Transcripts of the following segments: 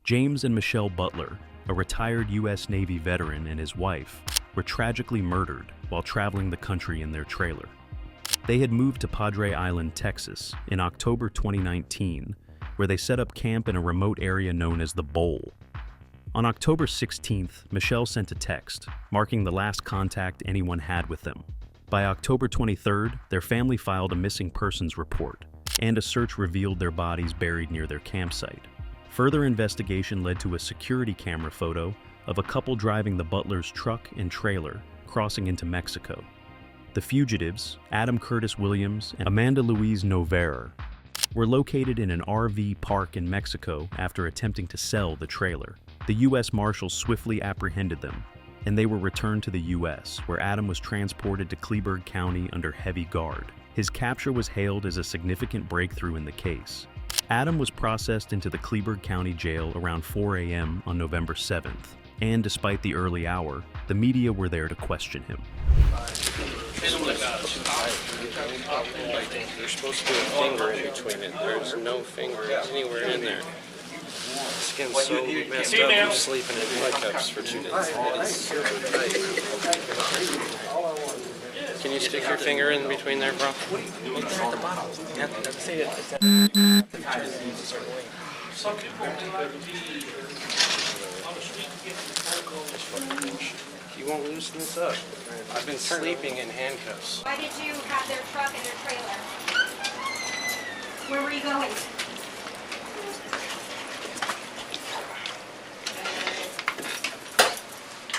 James and Michelle Butler, a retired U.S. Navy veteran, and his wife, were tragically murdered while traveling the country in their trailer. They had moved to Padre Island, Texas, in October 2019, where they set up camp in a remote area known as the Bowl. On October 16th, Michelle sent a text, marking the last contact anyone had with them. By October 23rd, their family filed a missing persons report, and a search revealed their bodies buried near their campsite. Further investigation led to a security camera photo of a couple driving the Butlers' truck and trailer crossing into Mexico. The fugitives, Adam Curtis Williams and Amanda Louise Nover, were located in an RV park in Mexico after attempting to sell the trailer. The U.S. Marshals swiftly apprehended them, and they were returned to the U.S., where Adam was transported to Kleberg County under heavy guard. His capture was hailed as a significant breakthrough in the case. Adam was processed into the Kleberg County Jail around 4 a.m. on November 7th, and despite the early hour, the media were there to question him. There's supposed to be a finger in between it. There's no finger anywhere in there. Skin's so messed up from sleeping in handcuffs for 2 days. It's super tight. Can you stick your finger in between there, bro? It's at the bottom. You have to say it. You won't loosen this up. I've been sleeping in handcuffs. Why did you have their truck and their trailer? Where were you going?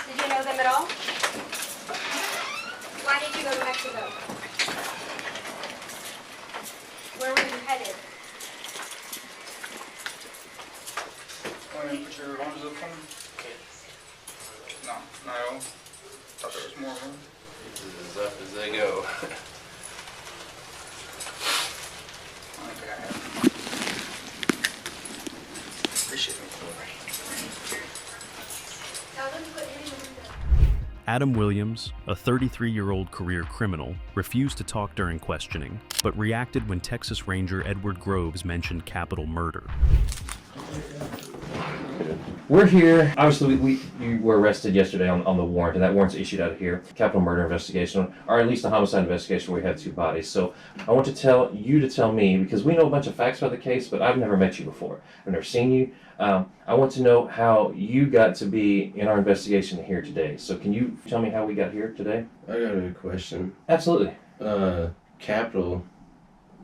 Did you know them at all? Why did you go to Mexico? Where were you headed? Want to put your arms up for me? No. Thought there was more room. This is as up as they go. I don't think I have. Appreciate it. Tell them to put him in the window. Adam Williams, a 33-year-old career criminal, refused to talk during questioning, but reacted when Texas Ranger Edward Groves mentioned capital murder. We're here. Obviously, you were arrested yesterday on the warrant, and that warrant's issued out of here. Capital murder investigation, or at least a homicide investigation where we have 2 bodies. So I want to tell me, because we know a bunch of facts about the case, but I've never met you before. I've never seen you. I want to know how you got to be in our investigation here today. So can you tell me how we got here today? I got a question. Absolutely. Capital,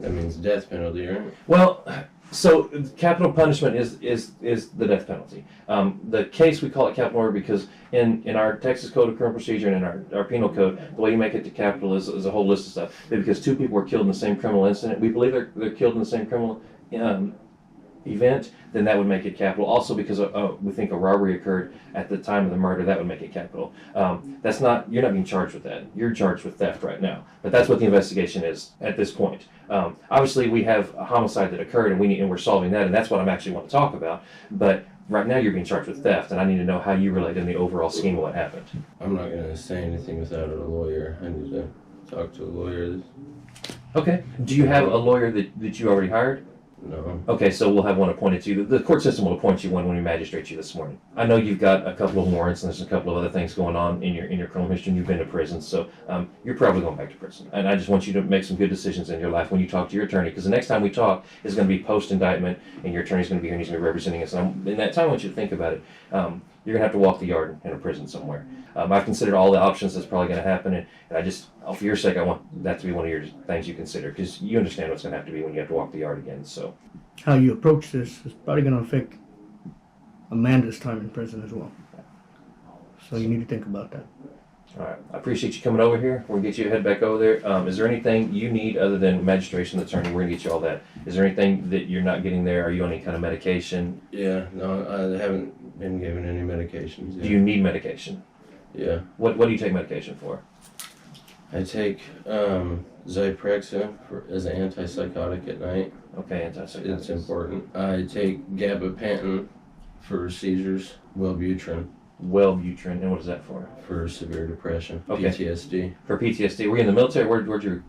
that means death penalty, right? Well, so capital punishment is the death penalty. The case, we call it capital murder because in our Texas Code of Criminal Procedure and in our penal code, the way you make it to capital is a whole list of stuff. Because 2 people were killed in the same criminal incident, we believe they're killed in the same criminal event, then that would make it capital. Also because we think a robbery occurred at the time of the murder, that would make it capital. You're not being charged with that. You're charged with theft right now. But that's what the investigation is at this point. Obviously we have a homicide that occurred and we're solving that, and that's what I actually want to talk about. But right now you're being charged with theft, and I need to know how you relate in the overall scheme of what happened. I'm not going to say anything without a lawyer. I need to talk to a lawyer. Okay. Do you have a lawyer that you already hired? No. Okay, so we'll have one appointed to you. The court system will appoint you one when we magistrate you this morning. I know you've got a couple of warrants and there's a couple of other things going on in your criminal history, and you've been to prison, so you're probably going back to prison. And I just want you to make some good decisions in your life when you talk to your attorney, because the next time we talk is going to be post-indictment, and your attorney's going to be here and he's going to be representing us. And in that time, I want you to think about it. You're going to have to walk the yard in a prison somewhere. I've considered all the options that's probably going to happen, and I just, for your sake, I want that to be one of your things you consider, because you understand what's going to have to be when you have to walk the yard again. So, how you approach this is probably going to affect Amanda's time in prison as well. So you need to think about that. All right. I appreciate you coming over here. We're going to get you head back over there. Is there anything you need other than magistration attorney? We're going to get you all that. Is there anything that you're not getting there? Are you on any kind of medication? Yeah, no, I haven't been given any medications yet. Do you need medication? Yeah. What do you take medication for? I take Zyprexa as an antipsychotic at night. Okay, antipsychotic. It's important. I take gabapentin for seizures, Wellbutrin Wellbutrin, and what is that for? for severe depression, Okay. PTSD. For PTSD. Were you in the military? Where'd your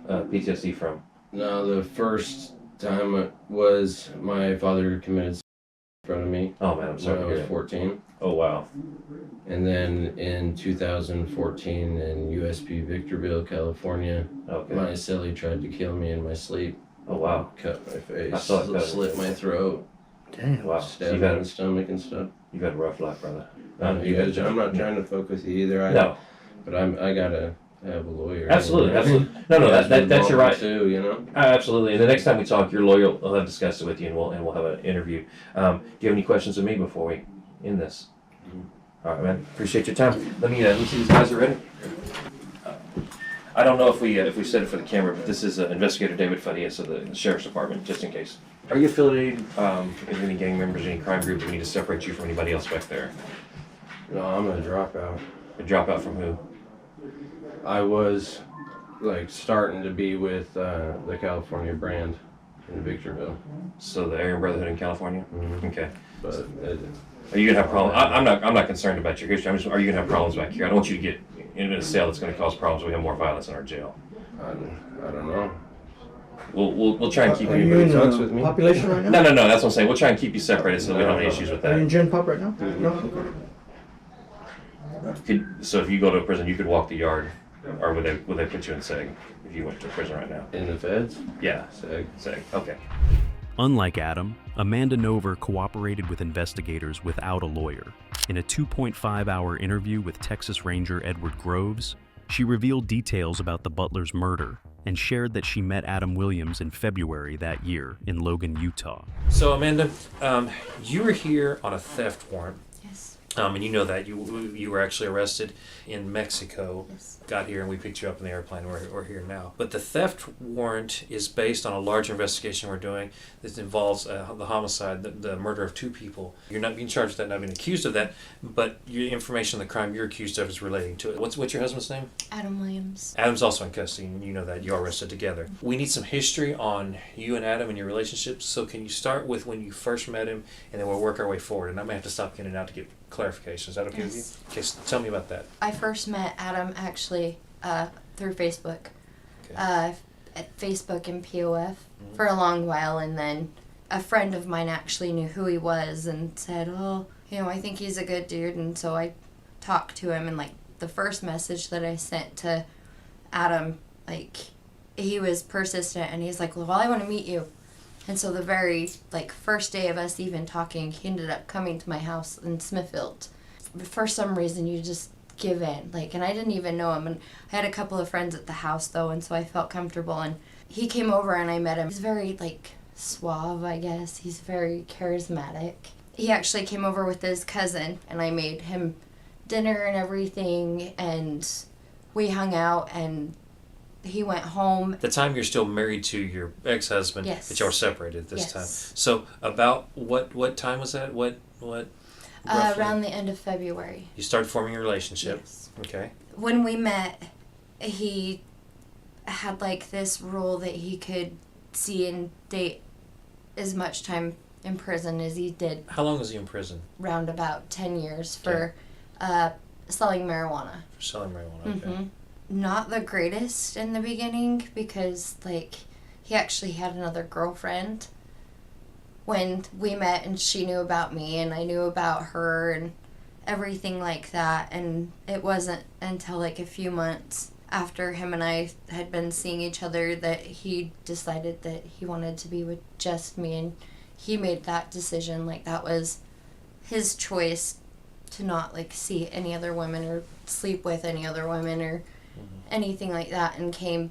PTSD from? No, the first time it was my father committed in front of me Oh man, I'm when sorry I to hear was that. 14. Oh wow. And then in 2014 in USP Victorville, California, Okay. my cellie tried to kill me in my sleep. Oh wow. Cut my face, I saw that. slit my throat, Damn. Wow. So stabbed me in the stomach and stuff. you've had a rough life, brother. You guys, I'm not trying to fuck with you either. No. But I gotta have a lawyer. Absolutely, absolutely. No, You guys that's involved your right. too, you know. Absolutely. And the next time we talk, your lawyer will have discussed it with you, and we'll have an interview. Do you have any questions of me before we end this? All right, man. Appreciate your time. Let me see these guys are ready. I don't know if we said it for the camera, but this is Investigator David Fadias of the Sheriff's Department, just in case. Are you affiliated with any gang members, any crime group? Do we need to separate you from anybody else back there? No, I'm a dropout. A dropout from who? I was like starting to be with the California brand in Victorville, So the Aryan Brotherhood in California. Mhm. Okay. but Are you gonna have problems? I'm not concerned about your history. Are you gonna have problems back here? I don't want you to get into a cell that's gonna cause problems. We have more violence in our jail. I don't know. We'll try and keep Are you. you in talks with me. population right now? No. That's what I'm saying. We'll try and keep you separated so we don't have any issues with Are you in that. Gen Pop right now? No? So if you go to a prison, you could walk the yard, or would they put you in SEG if you went to prison right now? In the feds? Yeah, SEG. Okay. Unlike Adam, Amanda Nover cooperated with investigators without a lawyer. In a 2.5-hour interview with Texas Ranger Edward Groves, she revealed details about the Butlers' murder and shared that she met Adam Williams in February that year in Logan, Utah. So Amanda, you were here on a theft warrant. Yes. And you know that you were actually arrested in Mexico, Yes. got here, and we picked you up in the airplane. We're here now. But the theft warrant is based on a large investigation we're doing that involves the homicide, the murder of 2 people. You're not being charged with that, not being accused of that, but your information on the crime you're accused of is relating to it. What's your husband's name? Adam Williams. Adam's also in custody, and you know that. You are arrested together. We need some history on you and Adam and your relationship, so can you start with when you first met him, and then we'll work our way forward. And I may have to stop in and out to get clarification. Is that okay with you? Yes. Okay, tell me about that. I first met Adam actually through Facebook. Okay. At Facebook and POF for a long while, and then a friend of mine actually knew who he was and said, oh, I think he's a good dude, and so I talked to him, and like the first message that I sent to Adam, like he was persistent, and he's like, well, I want to meet you. And so the very first day of us even talking, he ended up coming to my house in Smithfield. For some reason, you just give in, and I didn't even know him, and I had a couple of friends at the house though, and so I felt comfortable, and he came over and I met him. He's very suave, I guess. He's very charismatic. He actually came over with his cousin, and I made him dinner and everything, and we hung out, and he went home. At the time, you're still married to your ex-husband, Yes. but y'all separated this Yes. time. So about what time was that? What roughly? Around the end of February. You started forming a relationship. Yes. Okay. When we met, he had this rule that he could see and date as much time in prison as he did, How long was he in prison round about 10 years for selling marijuana. for selling marijuana? Okay. Hmm. Not the greatest in the beginning, because he actually had another girlfriend when we met, and she knew about me and I knew about her and everything like that. And it wasn't until a few months after him and I had been seeing each other that he decided that he wanted to be with just me, and he made that decision. That was his choice to not see any other women or sleep with any other women or anything like that, and came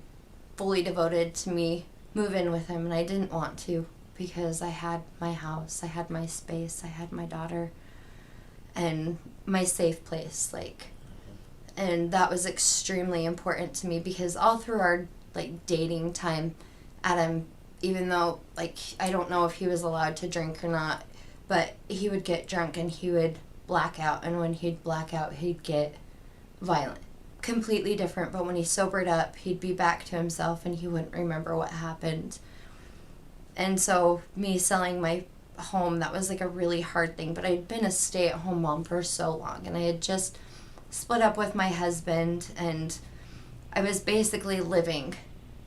fully devoted to me move in with him. And I didn't want to, because I had my house, I had my space, I had my daughter and my safe place, and that was extremely important to me, because all through our dating time, Adam, even though I don't know if he was allowed to drink or not, but he would get drunk and he would black out, and when he'd black out he'd get violent. Completely different, but when he sobered up, he'd be back to himself and he wouldn't remember what happened. And so me selling my home, that was a really hard thing, but I'd been a stay-at-home mom for so long, and I had just split up with my husband, and I was basically living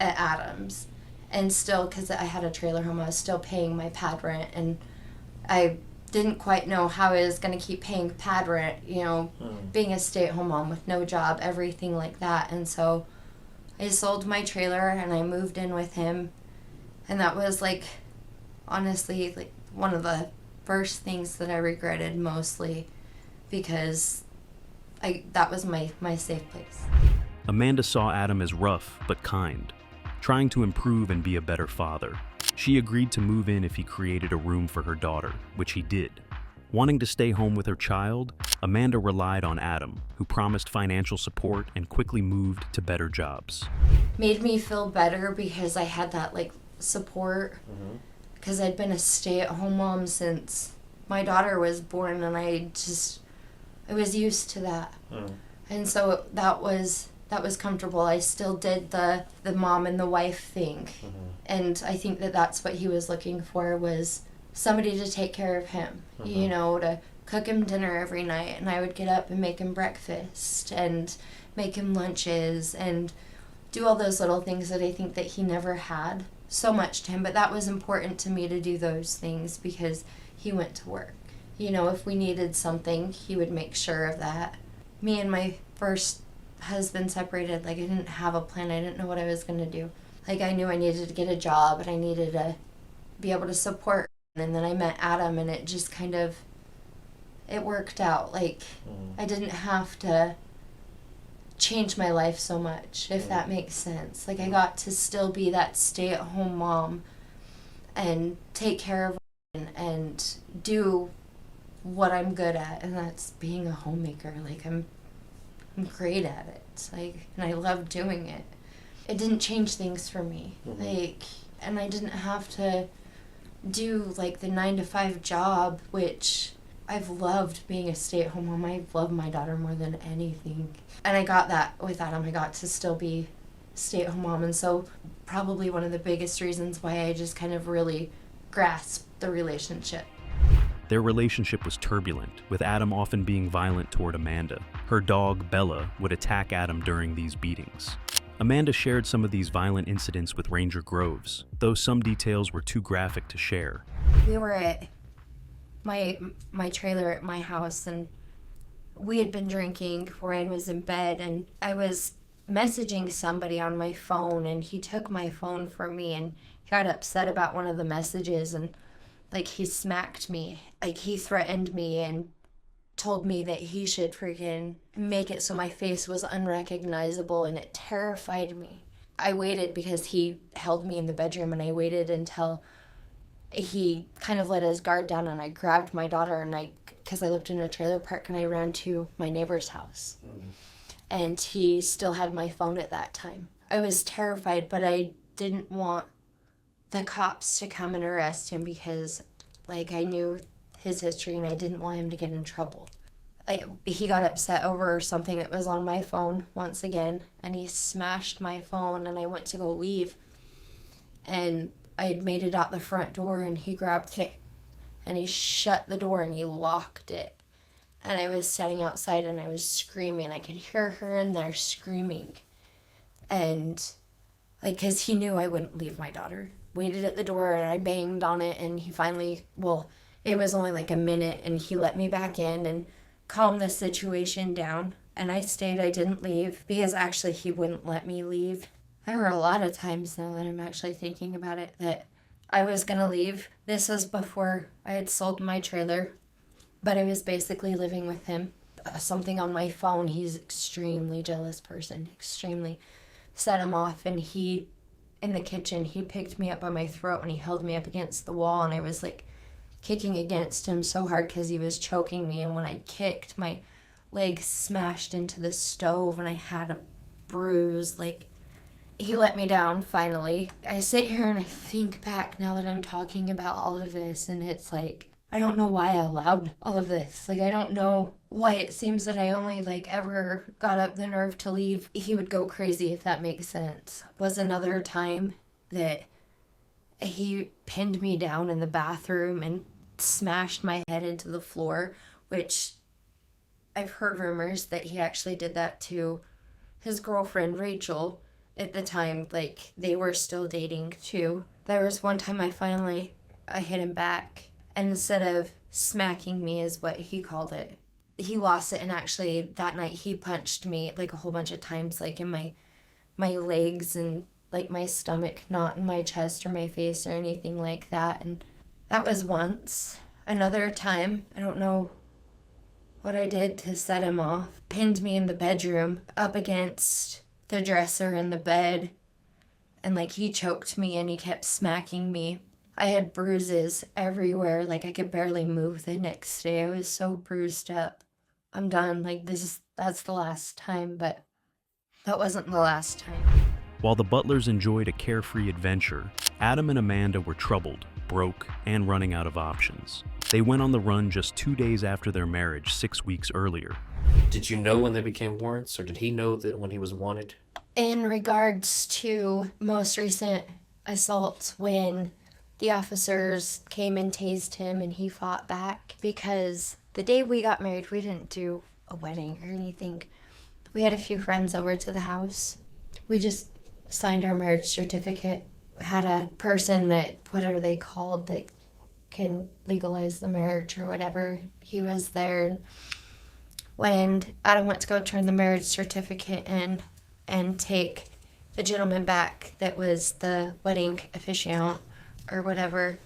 at Adam's, and still, because I had a trailer home, I was still paying my pad rent, and I didn't quite know how I was going to keep paying pad rent, you know, being a stay-at-home mom with no job, everything like that. And so I sold my trailer and I moved in with him. And that was, like, honestly, like, one of the first things that I regretted mostly, because that was my safe place. Amanda saw Adam as rough but kind, trying to improve and be a better father. She agreed to move in if he created a room for her daughter, which he did. Wanting to stay home with her child, Amanda relied on Adam, who promised financial support and quickly moved to better jobs. Made me feel better because I had that, like, support, because I'd been a stay-at-home mom since my daughter was born, and I was used to that. And so that was comfortable. I still did the mom and the wife thing. And I think that that's what he was looking for, was somebody to take care of him, you know, to cook him dinner every night. And I would get up and make him breakfast and make him lunches and do all those little things that I think that he never had so much to him. But that was important to me to do those things because he went to work. You know, if we needed something, he would make sure of that. Me and my first husband separated. Like, I didn't have a plan. I didn't know what I was going to do. Like, I knew I needed to get a job and I needed to be able to support. And then I met Adam, and it just kind of, it worked out. Like, I didn't have to change my life so much, if that makes sense. Like, I got to still be that stay-at-home mom and take care of and do what I'm good at, and that's being a homemaker. Like, I'm great at it. Like, and I love doing it. It didn't change things for me. Like, and I didn't have to do, like, the 9-to-5 job, which I've loved being a stay-at-home mom. I love my daughter more than anything. And I got that with Adam. I got to still be stay-at-home mom. And so probably one of the biggest reasons why I just kind of really grasped the relationship. Their relationship was turbulent, with Adam often being violent toward Amanda. Her dog, Bella, would attack Adam during these beatings. Amanda shared some of these violent incidents with Ranger Groves, though some details were too graphic to share. We were at my trailer at my house, and we had been drinking. Ryan was in bed, and I was messaging somebody on my phone, and he took my phone from me, and he got upset about one of the messages, and, like, he smacked me. Like, he threatened me and told me that he should freaking make it so my face was unrecognizable, and it terrified me. I waited because he held me in the bedroom, and I waited until he kind of let his guard down, and I grabbed my daughter, and because I lived in a trailer park, and I ran to my neighbor's house. And he still had my phone at that time. I was terrified, but I didn't want the cops to come and arrest him because, like, I knew his history, and I didn't want him to get in trouble. He got upset over something that was on my phone once again, and he smashed my phone, and I went to go leave, and I had made it out the front door, and he grabbed it, and he shut the door, and he locked it. And I was standing outside, and I was screaming. I could hear her in there screaming. And, like, because he knew I wouldn't leave my daughter. Waited at the door, and I banged on it, and he finally, it was only like a minute, and he let me back in and calmed the situation down. And I stayed. I didn't leave because actually he wouldn't let me leave. There were a lot of times now that I'm actually thinking about it that I was going to leave. This was before I had sold my trailer, but I was basically living with him. Something on my phone, he's an extremely jealous person, extremely set him off. And he, in the kitchen, he picked me up by my throat and he held me up against the wall, and I was like kicking against him so hard because he was choking me. And when I kicked, my leg smashed into the stove and I had a bruise. Like, he let me down finally. I sit here and I think back now that I'm talking about all of this, and it's like, I don't know why I allowed all of this. Like, I don't know why it seems that I only, like, ever got up the nerve to leave. He would go crazy, if that makes sense. Was another time that he pinned me down in the bathroom and smashed my head into the floor, which I've heard rumors that he actually did that to his girlfriend, Rachel, at the time. Like, they were still dating, too. There was one time I hit him back, and instead of smacking me is what he called it. He lost it, and actually that night he punched me like a whole bunch of times, like in my legs and like my stomach, not in my chest or my face or anything like that. And that was once. Another time, I don't know what I did to set him off, pinned me in the bedroom up against the dresser in the bed, and like he choked me and he kept smacking me. I had bruises everywhere, like I could barely move the next day. I was so bruised up. I'm done, like that's the last time, but that wasn't the last time. While the Butlers enjoyed a carefree adventure, Adam and Amanda were troubled, broke, and running out of options. They went on the run just 2 days after their marriage 6 weeks earlier. Did you know when they became warrants, or did he know that when he was wanted? In regards to most recent assaults, when the officers came and tased him and he fought back, because the day we got married, we didn't do a wedding or anything. We had a few friends over to the house. We just signed our marriage certificate. Had a person that, what are they called, that can legalize the marriage or whatever. He was there. When Adam went to go turn the marriage certificate in and take the gentleman back that was the wedding officiant or whatever,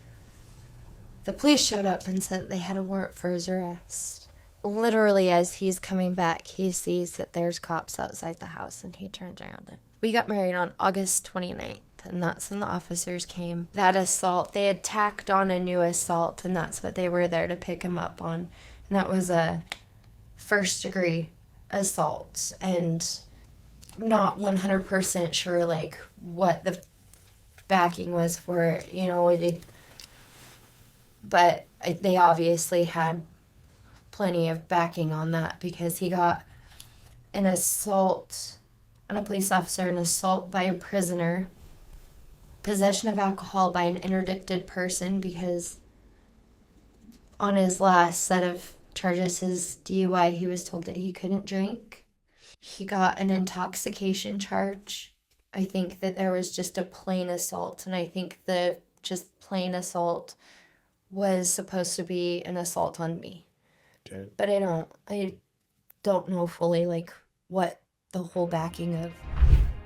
the police showed up and said they had a warrant for his arrest. Literally, as he's coming back, he sees that there's cops outside the house, and he turns around. And we got married on August 29th, and that's when the officers came. That assault, they had tacked on a new assault, and that's what they were there to pick him up on. And that was a first-degree assault, and not 100% sure, like, what the backing was for it, you know. But they obviously had plenty of backing on that, because he got an assault on a police officer, an assault by a prisoner, possession of alcohol by an interdicted person, because on his last set of charges, his DUI, he was told that he couldn't drink. He got an intoxication charge. I think that there was just a plain assault, and I think the just plain assault was supposed to be an assault on me. Okay. But I don't know fully, like, what the whole backing of.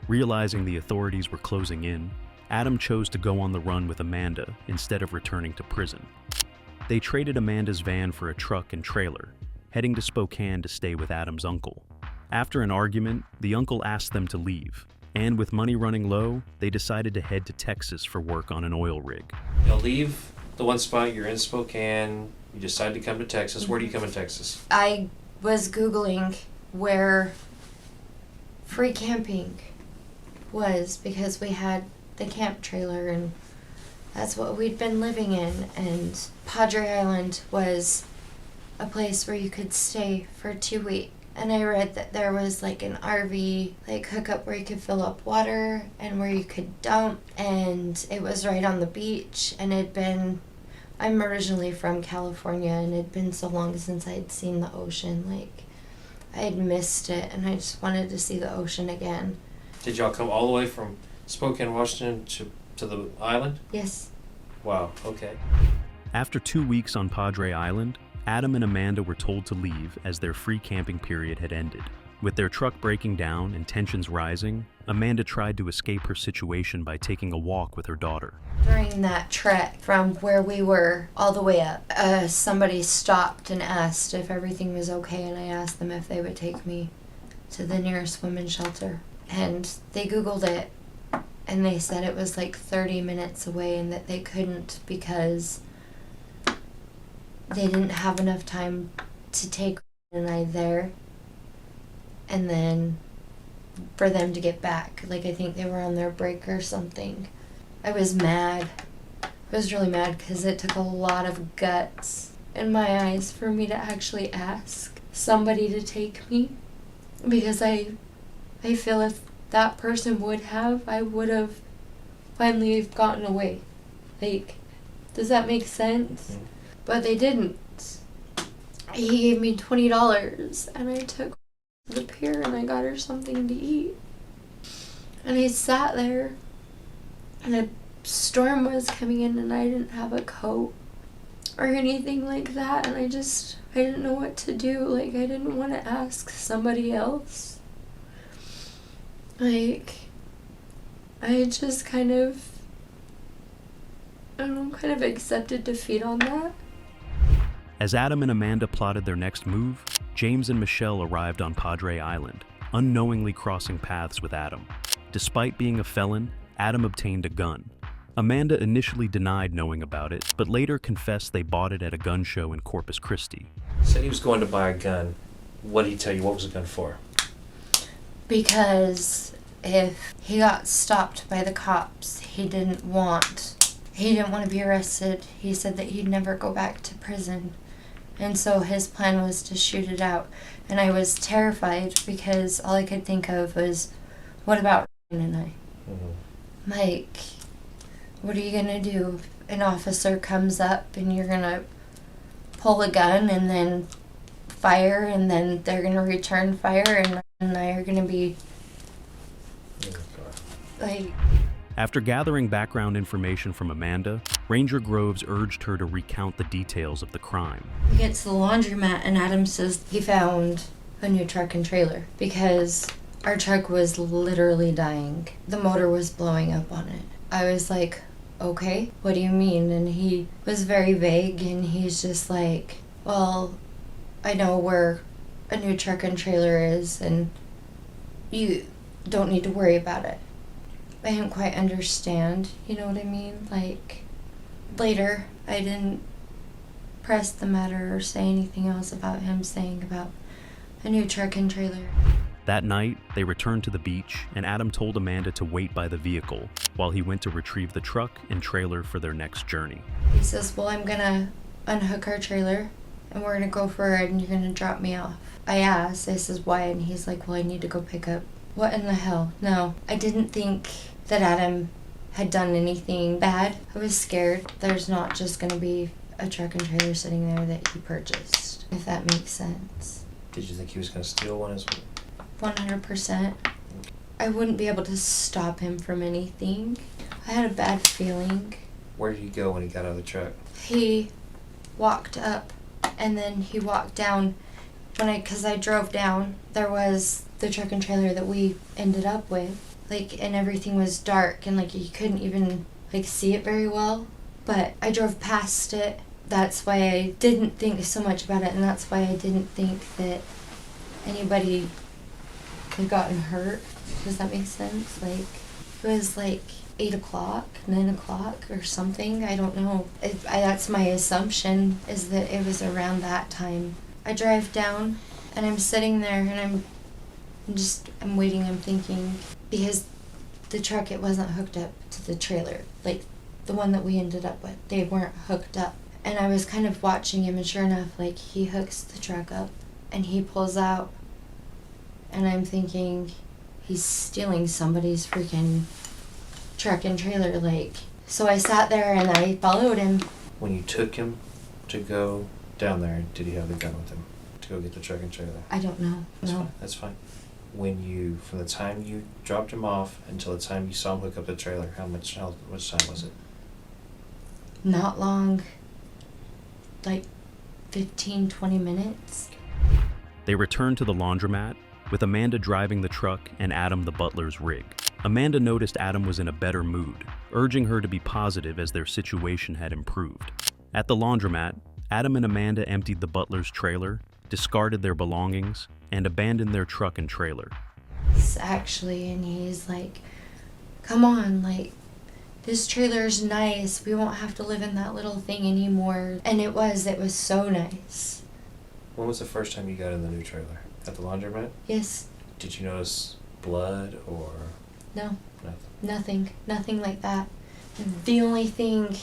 Realizing the authorities were closing in, Adam chose to go on the run with Amanda instead of returning to prison. They traded Amanda's van for a truck and trailer, heading to Spokane to stay with Adam's uncle. After an argument, the uncle asked them to leave, and with money running low, they decided to head to Texas for work on an oil rig. You'll leave the one spot, you're in Spokane, you decide to come to Texas. Where do you come in Texas? I was Googling where free camping was, because we had the camp trailer and that's what we'd been living in, and Padre Island was a place where you could stay for 2 weeks. And I read that there was like an RV like hookup where you could fill up water and where you could dump, and it was right on the beach. And I'm originally from California, and it'd been so long since I'd seen the ocean. Like, I had missed it, and I just wanted to see the ocean again. Did y'all come all the way from Spokane, Washington to the island? Yes. Wow, okay. After 2 weeks on Padre Island, Adam and Amanda were told to leave as their free camping period had ended. With their truck breaking down and tensions rising, Amanda tried to escape her situation by taking a walk with her daughter. During that trek from where we were all the way up, somebody stopped and asked if everything was okay, and I asked them if they would take me to the nearest women's shelter. And they Googled it, and they said it was like 30 minutes away, and that they couldn't because they didn't have enough time to take and I there, and then for them to get back. Like, I think they were on their break or something. I was mad. I was really mad because it took a lot of guts in my eyes for me to actually ask somebody to take me, because I feel if that person would have, I would have finally gotten away. Like, does that make sense? Mm-hmm. But they didn't. He gave me $20, and I took the pier and I got her something to eat. And I sat there, and a storm was coming in, and I didn't have a coat. or anything like that, and I didn't know what to do. Like, I didn't want to ask somebody else. Like, I just kind of accepted defeat on that. As Adam and Amanda plotted their next move, James and Michelle arrived on Padre Island, unknowingly crossing paths with Adam. Despite being a felon, Adam obtained a gun. Amanda initially denied knowing about it, but later confessed they bought it at a gun show in Corpus Christi. Said he was going to buy a gun. What did he tell you? What was the gun for? Because if he got stopped by the cops, he didn't want to be arrested. He said that he'd never go back to prison. And so his plan was to shoot it out. And I was terrified because all I could think of was, what about Ryan and I? Mm-hmm. Like, what are you going to do? An officer comes up and you're going to pull a gun and then fire, and then they're going to return fire, and Ryan and I are going to be like... After gathering background information from Amanda, Ranger Groves urged her to recount the details of the crime. We get to the laundromat and Adam says he found a new truck and trailer because our truck was literally dying. The motor was blowing up on it. I was like, okay, what do you mean? And he was very vague, and he's just like, well, I know where a new truck and trailer is and you don't need to worry about it. I didn't quite understand, you know what I mean? Like, later, I didn't press the matter or say anything else about him saying about a new truck and trailer. That night, they returned to the beach, and Adam told Amanda to wait by the vehicle while he went to retrieve the truck and trailer for their next journey. He says, well, I'm gonna unhook our trailer, and we're gonna go for it, and you're gonna drop me off. I says, why? And he's like, well, I need to go pick up. What in the hell? No, I didn't think that Adam had done anything bad. I was scared. There's not just gonna be a truck and trailer sitting there that he purchased, if that makes sense. Did you think he was going to steal one as well? 100%. I wouldn't be able to stop him from anything. I had a bad feeling. Where did he go when he got out of the truck? He walked up and then he walked down. Because I drove down, there was the truck and trailer that we ended up with. Like, and everything was dark and like you couldn't even like see it very well. But I drove past it. That's why I didn't think so much about it, and that's why I didn't think that anybody had gotten hurt. Does that make sense? Like, it was like 8 o'clock, 9 o'clock or something. I don't know. That's my assumption, is that it was around that time. I drive down and I'm sitting there and I'm waiting, I'm thinking, because the truck, it wasn't hooked up to the trailer, like the one that we ended up with. They weren't hooked up. And I was kind of watching him, and sure enough, like, he hooks the truck up and he pulls out, and I'm thinking, he's stealing somebody's freaking truck and trailer, like. So I sat there and I followed him. When you took him to go down there, did he have the gun with him to go get the truck and trailer? I don't know. No. That's fine. From the time you dropped him off until the time you saw him hook up the trailer, how much time was it? Not long. Like 15, 20 minutes. They returned to the laundromat, with Amanda driving the truck and Adam the butler's rig. Amanda noticed Adam was in a better mood, urging her to be positive as their situation had improved. At the laundromat, Adam and Amanda emptied the butler's trailer, discarded their belongings, and abandoned their truck and trailer. Actually, and he's like, come on, like, this trailer's nice. We won't have to live in that little thing anymore. And it was so nice. When was the first time you got in the new trailer? At the laundromat? Yes. Did you notice blood or? No. Nothing? Nothing like that. The only thing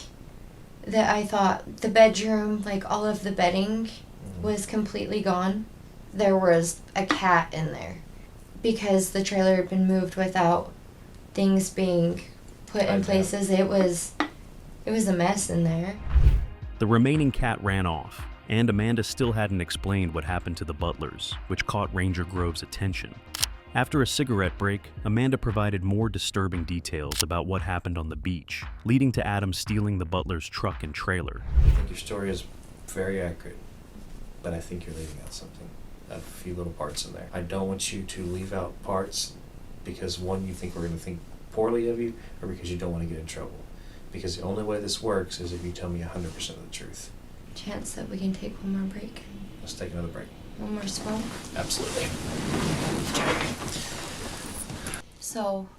that I thought, the bedroom, like all of the bedding was completely gone. There was a cat in there because the trailer had been moved without things being put in places. It was a mess in there. The remaining cat ran off, and Amanda still hadn't explained what happened to the Butlers, which caught Ranger Groves' attention. After a cigarette break, Amanda provided more disturbing details about what happened on the beach, leading to Adam stealing the Butlers' truck and trailer. I think your story is very accurate, but I think you're leaving out something, a few little parts in there. I don't want you to leave out parts because, one, you think we're going to think poorly of you, or because you don't want to get in trouble. Because the only way this works is if you tell me 100% of the truth. Chance that we can take one more break? Let's take another break. One more smoke? Absolutely. So,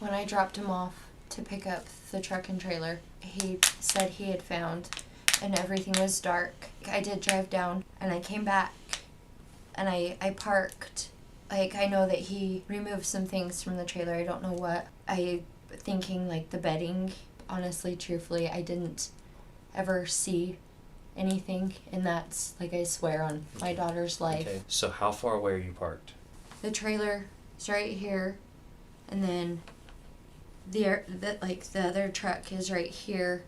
when I dropped him off to pick up the truck and trailer, he said he had found, and everything was dark. I did drive down, and I came back, and I parked. Like, I know that he removed some things from the trailer, I don't know what. Thinking, like, the bedding. Honestly, truthfully, I didn't ever see anything, and that's, like, I swear on my daughter's life. Okay, so how far away are you parked? The trailer is right here, and then the other truck is right here,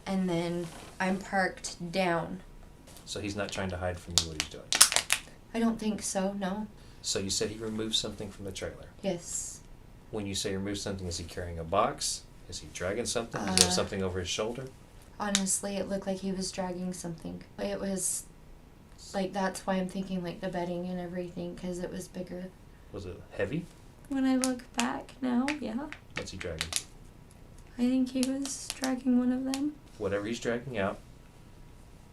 and then I'm parked down. So he's not trying to hide from you what he's doing? I don't think so, no. So you said he removed something from the trailer? Yes. When you say remove something, is he carrying a box? Is he dragging something? Does he have something over his shoulder? Honestly, it looked like he was dragging something. It was, like, that's why I'm thinking, like, the bedding and everything, because it was bigger. Was it heavy? When I look back now, yeah. What's he dragging? I think he was dragging one of them. Whatever he's dragging out,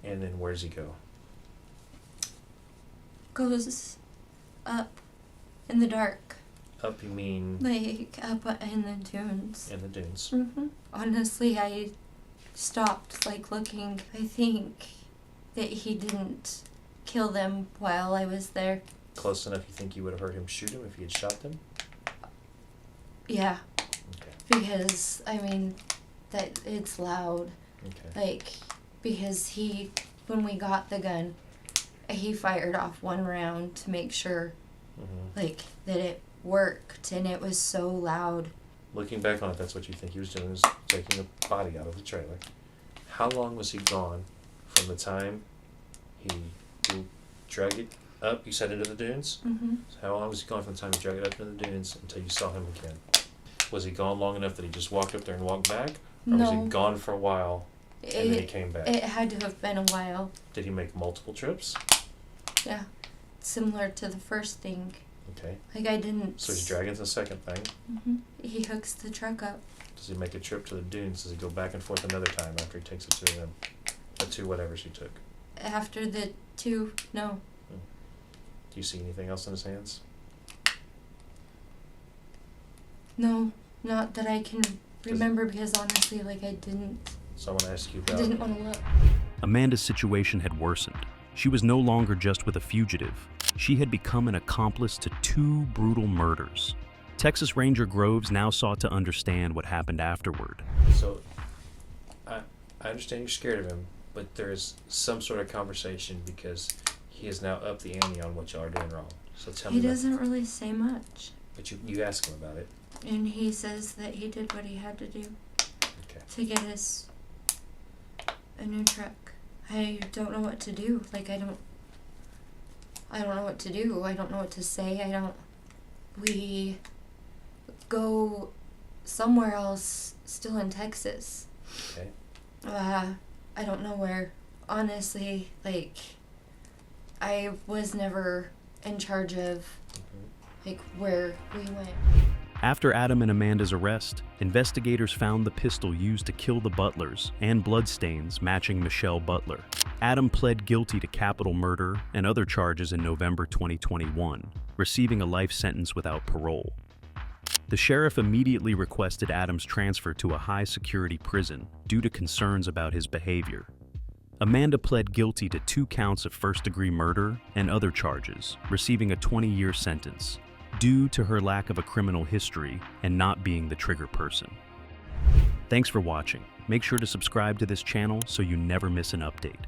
and then where does he go? Goes up in the dark. Up, you mean? Like, up in the dunes. In the dunes. Mm-hmm. Honestly, I stopped, like, looking. I think that he didn't kill them while I was there. Close enough you think you would have heard him shoot him if he had shot them? Yeah. Okay. Because, I mean, that it's loud. Okay. Like, because when we got the gun, he fired off one round to make sure, like, that it worked, and it was so loud. Looking back on it, that's what you think he was doing, is taking a body out of the trailer. How long was he gone from the time he dragged it up, you said, into the dunes? Mm-hmm. So how long was he gone from the time he dragged it up into the dunes until you saw him again? Was he gone long enough that he just walked up there and walked back? Or was he gone for a while and then he came back? It had to have been a while. Did he make multiple trips? Yeah. Similar to the first thing. Okay. Like, I didn't... So he's dragging the second thing. Mm-hmm. He hooks the truck up. Does he make a trip to the dunes? Does he go back and forth another time after he takes it to them? The two whatevers he took. After the two, no. Do you see anything else in his hands? No, not that I can remember, because honestly, like, I didn't... So I want to ask you I about... didn't want to look. Amanda's situation had worsened. She was no longer just with a fugitive. She had become an accomplice to 2 brutal murders. Texas Ranger Groves now sought to understand what happened afterward. So, I understand you're scared of him, but there is some sort of conversation because he is now up the ante on what y'all are doing wrong. So tell me. He doesn't really say much. But you ask him about it. And he says that he did what he had to do to get us a new truck. I don't know what to do. Like, I don't know what to do. I don't know what to say. We go somewhere else, still in Texas. Okay. I don't know where. Honestly, like, I was never in charge of, like, where we went. After Adam and Amanda's arrest, investigators found the pistol used to kill the Butlers and bloodstains matching Michelle Butler. Adam pled guilty to capital murder and other charges in November 2021, receiving a life sentence without parole. The sheriff immediately requested Adam's transfer to a high-security prison due to concerns about his behavior. Amanda pled guilty to 2 counts of first-degree murder and other charges, receiving a 20-year sentence, due to her lack of a criminal history and not being the trigger person. Thanks for watching. Make sure to subscribe to this channel so you never miss an update.